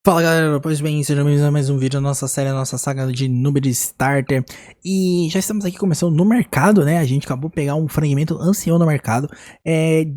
Fala galera, pois bem, sejam bem-vindos a mais um vídeo da nossa série, a nossa saga de Noob Starter. E já estamos aqui começando no mercado, né? A gente acabou de pegar um fragmento ancião no mercado.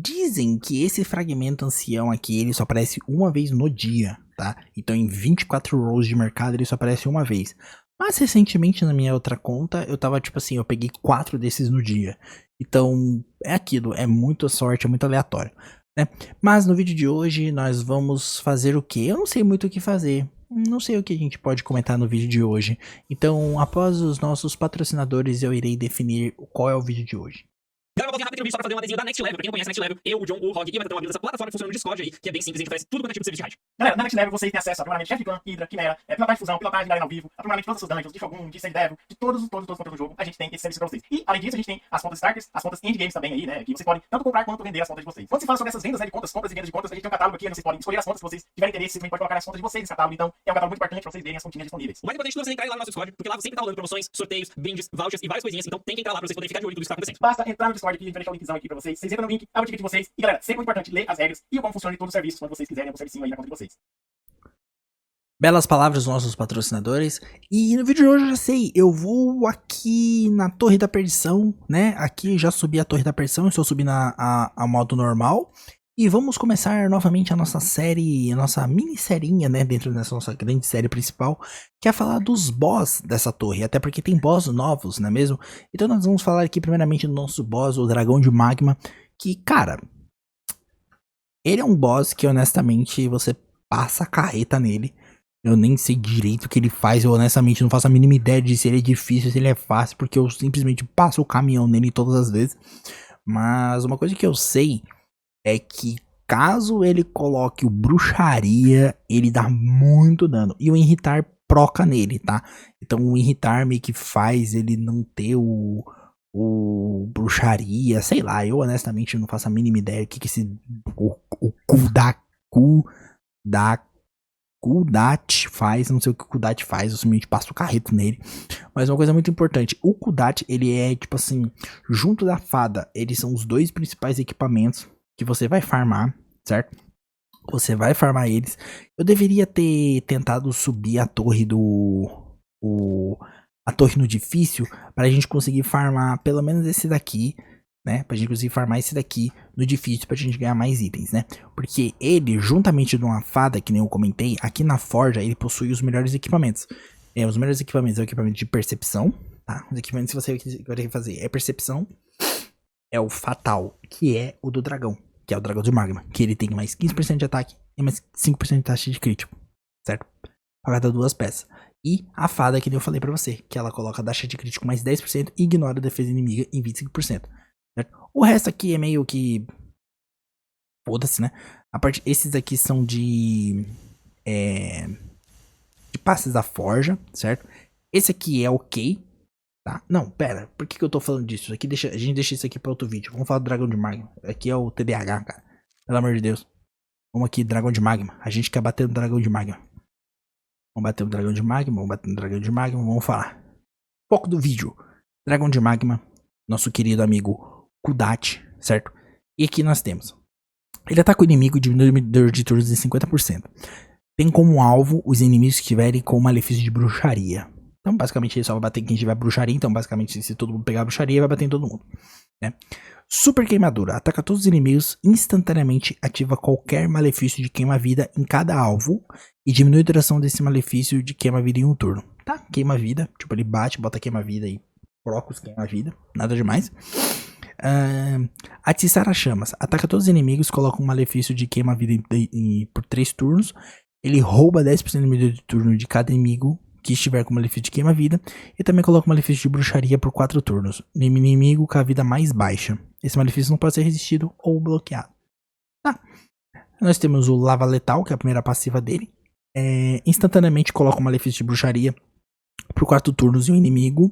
Dizem que esse fragmento ancião aqui, ele só aparece uma vez no dia, tá? Então em 24 rolls de mercado ele só aparece uma vez. Mas recentemente na minha outra conta, eu tava tipo assim, eu peguei 4 desses no dia. Então é aquilo, é muita sorte, é muito aleatório. Né? Mas no vídeo de hoje nós vamos fazer o que? Eu não sei muito o que fazer. Não sei o que a gente pode comentar no vídeo de hoje. Então, após os nossos patrocinadores, eu irei definir qual é o vídeo de hoje. Galera, uma voltinha rápida aqui no vídeo só pra fazer um adesivo da Next Level. Pra quem não conhece a Next Level, eu, o John, o Rog e vai ter uma build dessa plataforma que funciona no Discord aí, que é bem simples, a gente oferece tudo quanto é tipo de serviço de raid. Galera, na Next Level vocês têm acesso a primeiramente Chef Clan, Hydra, Quimera, pilotagem de fusão, pilotagem de arena ao vivo, primeiramente todas as suas dungeons, de Shogun, de Save Devil, de todos os contas do jogo, a gente tem esse serviço pra vocês. E, além disso, a gente tem as contas Starters, as contas Endgames também aí, né, que vocês podem tanto comprar quanto vender as contas de vocês. Quando se fala sobre essas vendas, né, de contas, compras e vendas de contas, a gente tem um catálogo aqui, onde vocês podem escolher as contas que vocês tiverem interesse, vocês também podem colocar as contas de vocês nesse catálogo, então é um catálogo muito importante pra vocês verem as continhas disponíveis. O mais importante é você entrar lá no nosso Discord, porque lá sempre tá rolando promoções, sorteios, brindes, vouchers e várias coisinhas, então tem que entrar lá pra vocês poderem ficar de olho em tudo isso que tá acontecendo. Basta entrar no Discord aqui, a gente vai deixar o linkzão aqui pra vocês. Vocês entram no link, abre o ticket de vocês. E galera, sempre muito importante ler as regras e como funciona todos os serviços quando vocês quiserem algum servicinho aí na conta de vocês. Belas palavras dos nossos patrocinadores. E no vídeo de hoje eu já sei, eu vou aqui na Torre da Perdição, né? Aqui já subi a Torre da Perdição, estou subindo a modo normal. E vamos começar novamente a nossa série, a nossa mini-serinha, né? Dentro dessa nossa grande série principal, que é falar dos boss dessa torre. Até porque tem boss novos, não é mesmo? Então nós vamos falar aqui primeiramente do nosso boss, o Dragão de Magma. Que, cara, ele é um boss que honestamente você passa a carreta nele. Eu nem sei direito o que ele faz, eu honestamente não faço a mínima ideia de se ele é difícil, se ele é fácil, porque eu simplesmente passo o caminhão nele todas as vezes. Mas uma coisa que eu sei é que caso ele coloque o Bruxaria, ele dá muito dano. E o Irritar proca nele, tá? Então o Irritar meio que faz ele não ter o Bruxaria, sei lá. Eu honestamente não faço a mínima ideia do que esse Kudat faz, não sei o que o Kudat faz, eu simplesmente passo o carreto nele. Mas uma coisa muito importante, o Kudat, ele é tipo assim, junto da fada, eles são os dois principais equipamentos que você vai farmar, certo? Você vai farmar eles. Eu deveria ter tentado subir a torre a torre no difícil, pra gente conseguir farmar pelo menos esse daqui, né? Pra gente conseguir farmar esse daqui no difícil pra gente ganhar mais itens, né? Porque ele, juntamente de uma fada, que nem eu comentei, aqui na forja ele possui os melhores equipamentos. Os melhores equipamentos é o equipamento de percepção, tá? Os equipamentos que você vai ter que fazer é percepção, é o fatal, que é o do dragão, que é o dragão de magma, que ele tem mais 15% de ataque e mais 5% de taxa de crítico, certo? Pra cada duas peças. E a fada, que nem eu falei pra você, que ela coloca a taxa de crítico mais 10% e ignora a defesa inimiga em 25%. Certo? O resto aqui é meio que... foda-se, né? Esses aqui são de passes da forja, certo? Esse aqui é ok, tá? Não, pera, por que eu tô falando disso? Aqui a gente deixa isso aqui pra outro vídeo. Vamos falar do dragão de magma. Aqui é o TDAH, cara. Pelo amor de Deus. Vamos aqui, dragão de magma. A gente quer bater no dragão de magma. Vamos bater no dragão de magma, vamos bater no dragão de magma, vamos falar. Foco do vídeo. Dragão de magma, nosso querido amigo Kudat, certo? E aqui nós temos. Ele ataca o inimigo e diminui o medidor de turnos em 50%. Tem como alvo os inimigos que estiverem com malefício de bruxaria. Então, basicamente, ele só vai bater em quem tiver bruxaria. Então, basicamente, se todo mundo pegar bruxaria, vai bater em todo mundo, né? Super queimadura. Ataca todos os inimigos instantaneamente. Ativa qualquer malefício de queima-vida em cada alvo. E diminui a duração desse malefício de queima-vida em um turno. Tá? Queima-vida. Tipo, ele bate, bota queima-vida e coloca os queima-vida. Nada demais. Atiçar as chamas. Ataca todos os inimigos. Coloca um malefício de queima-vida por 3 turnos. Ele rouba 10% do medidor de turno de cada inimigo que estiver com malefício de queima-vida, e também coloca o malefício de bruxaria por 4 turnos, no inimigo com a vida mais baixa. Esse malefício não pode ser resistido ou bloqueado. Tá. Nós temos o Lava Letal, que é a primeira passiva dele. Instantaneamente coloca o malefício de bruxaria por 4 turnos em um inimigo,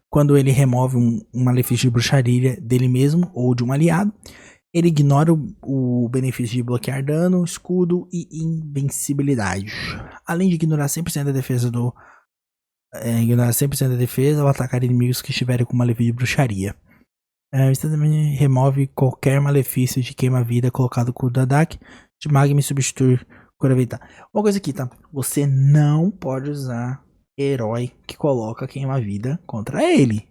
quando ele remove um malefício de bruxaria dele mesmo ou de um aliado. Ele ignora o benefício de bloquear dano, escudo e invencibilidade. Além de ignorar 100% da defesa ao atacar inimigos que estiverem com malefício de bruxaria. Instantaneamente remove qualquer malefício de queima-vida colocado com o Dadak de Magma e substitui Procura evitar. Uma coisa aqui, tá? Você não pode usar herói que coloca queima-vida contra ele,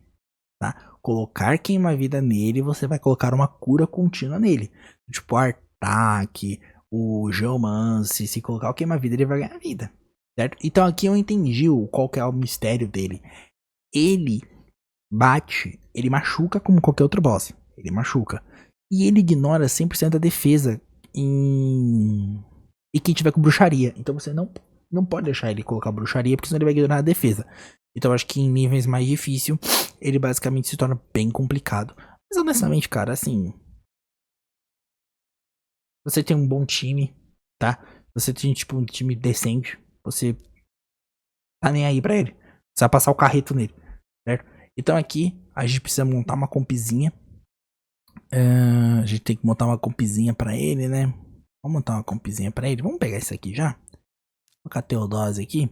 tá? Colocar queima-vida nele, você vai colocar uma cura contínua nele. Tipo, o Artak, o Geomance, se colocar o queima-vida, ele vai ganhar vida, certo? Então aqui eu entendi qual que é o mistério dele. Ele bate, ele machuca como qualquer outro boss. Ele machuca. E ele ignora 100% da defesa e quem tiver com bruxaria. Então você não pode deixar ele colocar bruxaria, porque senão ele vai ignorar a defesa. Então eu acho que em níveis mais difíceis, ele basicamente se torna bem complicado. Mas honestamente, cara, assim... Você tem um bom time, tá? Você tem, tipo, um time decente. Você tá nem aí pra ele. Você vai passar o carreto nele, certo? Então aqui, a gente precisa montar uma compzinha. A gente tem que montar uma compzinha pra ele, né? Vamos montar uma compzinha pra ele. Vamos pegar isso aqui já. Vou colocar a Teodose aqui.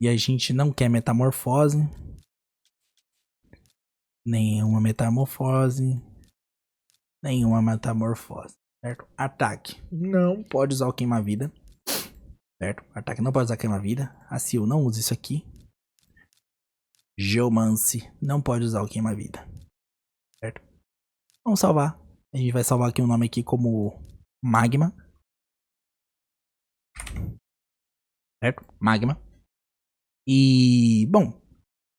E a gente não quer metamorfose. Nenhuma metamorfose. Nenhuma metamorfose, certo? Ataque. Não pode usar o queima-vida. Certo? Ataque não pode usar queima-vida. A Sil não usa isso aqui. Geomance não pode usar o queima-vida. Certo? Vamos salvar. A gente vai salvar aqui o nome aqui como Magma. Certo? Magma. E, bom, vou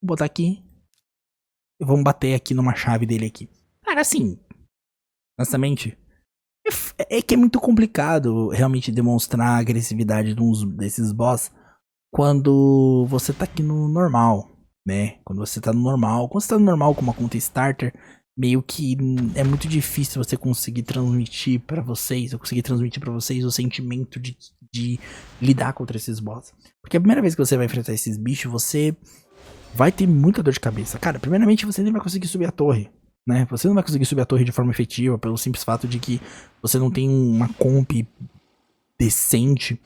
botar aqui. E vamos bater aqui numa chave dele aqui. Cara, assim, honestamente, é que é muito complicado realmente demonstrar a agressividade desses boss quando você tá aqui no normal, né? Quando você tá no normal com uma conta starter, meio que é muito difícil você conseguir transmitir pra vocês, o sentimento de lidar contra esses boss. Porque a primeira vez que você vai enfrentar esses bichos, você vai ter muita dor de cabeça. Cara, primeiramente você nem vai conseguir subir a torre, né? Você não vai conseguir subir a torre de forma efetiva pelo simples fato de que você não tem uma comp decente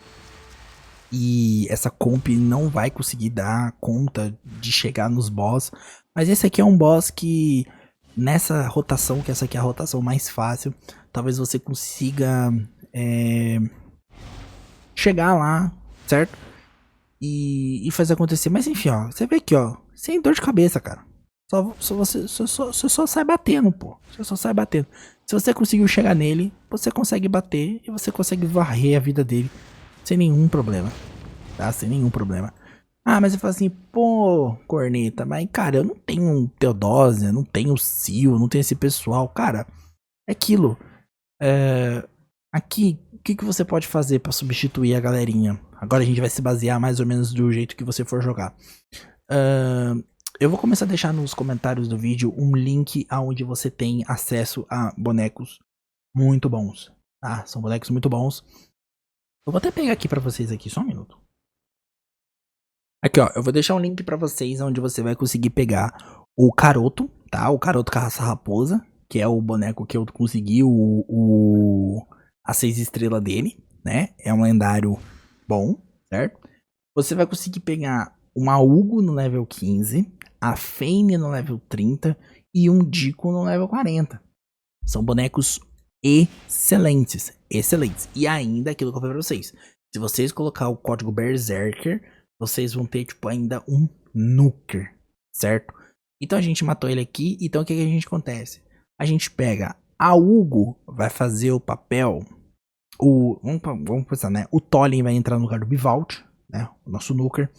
e essa comp não vai conseguir dar conta de chegar nos boss. Mas esse aqui é um boss que nessa rotação, que essa aqui é a rotação mais fácil, talvez você consiga chegar lá, certo? E fazer acontecer. Mas enfim, ó, você vê aqui, ó, sem dor de cabeça, cara. Você só sai batendo, pô. Você só sai batendo. Se você conseguiu chegar nele, você consegue bater e você consegue varrer a vida dele sem nenhum problema, tá? Sem nenhum problema. Ah, mas você fala assim, pô, corneta, mas cara, eu não tenho Teodose, eu não tenho Sil, eu não tenho esse pessoal. Cara, é aquilo. Aqui, o que você pode fazer pra substituir a galerinha? Agora a gente vai se basear mais ou menos do jeito que você for jogar. Eu vou começar a deixar nos comentários do vídeo um link aonde você tem acesso a bonecos muito bons, tá? São bonecos muito bons. Eu vou até pegar aqui pra vocês aqui, só um minuto. Aqui, ó, eu vou deixar um link pra vocês onde você vai conseguir pegar o Caroto, tá? O Caroto Caça-Raposa, que é o boneco que eu consegui a 6 estrelas dele, né? É um lendário bom, certo? Você vai conseguir pegar uma Hugo no level 15, a Fane no level 30 e um Dico no level 40. São bonecos excelentes, excelentes. E ainda aquilo que eu falei pra vocês, se vocês colocar o código Berserker, vocês vão ter tipo ainda um Nuker, certo? Então a gente matou ele aqui, então o que a gente acontece? A gente pega a Hugo, vai fazer o papel, vamos pensar, né? O Tolin vai entrar no lugar do Bivalt, né? O nosso Nuker.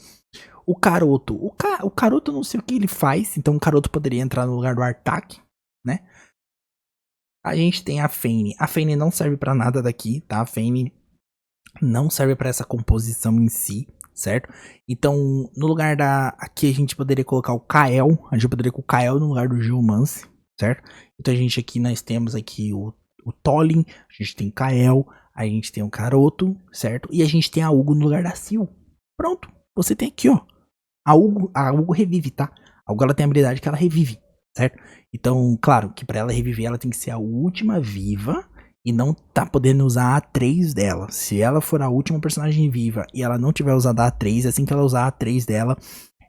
O Caroto, o Caroto eu não sei o que ele faz, então o Caroto poderia entrar no lugar do Artak, né? A gente tem a Fane. A Fane não serve pra nada daqui, tá? A Fane não serve pra essa composição em si, certo? Então, no lugar aqui a gente poderia colocar o Kael. A gente poderia colocar o Kael no lugar do Geomance, certo? Então nós temos aqui o Tolin, a gente tem o Kael, a gente tem o Caroto, certo? E a gente tem a Hugo no lugar da Sil. Pronto, você tem aqui, ó. A Hugo revive, tá? A Hugo ela tem a habilidade que ela revive, certo? Então, claro, que pra ela reviver ela tem que ser a última viva e não tá podendo usar a A3 dela. Se ela for a última personagem viva e ela não tiver usado a A3, assim que ela usar a A3 dela,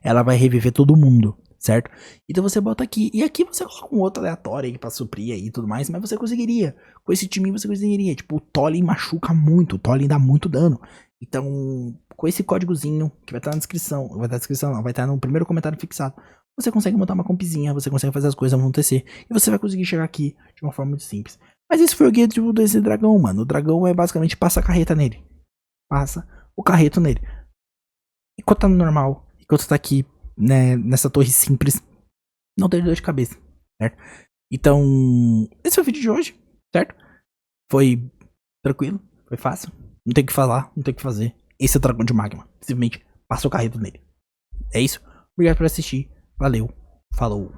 ela vai reviver todo mundo, certo? Então você bota aqui, e aqui você coloca um outro aleatório aí pra suprir aí e tudo mais, mas você conseguiria, com esse time você conseguiria, tipo, o Tolly machuca muito, o Tolly dá muito dano, então, com esse códigozinho, que vai estar na descrição, vai estar na descrição não, vai estar no primeiro comentário fixado, você consegue montar uma compzinha, você consegue fazer as coisas acontecer, e você vai conseguir chegar aqui de uma forma muito simples. Mas esse foi o guia desse dragão, mano, o dragão é basicamente passa a carreta nele, passa o carreto nele, enquanto tá no normal, enquanto tá aqui, né, nessa torre simples, não tem dor de cabeça, certo? Então, esse foi o vídeo de hoje, certo? Foi tranquilo, foi fácil, não tem o que falar, não tem o que fazer. Esse é o dragão de magma, simplesmente passa o carreto nele. É isso, obrigado por assistir, valeu, falou.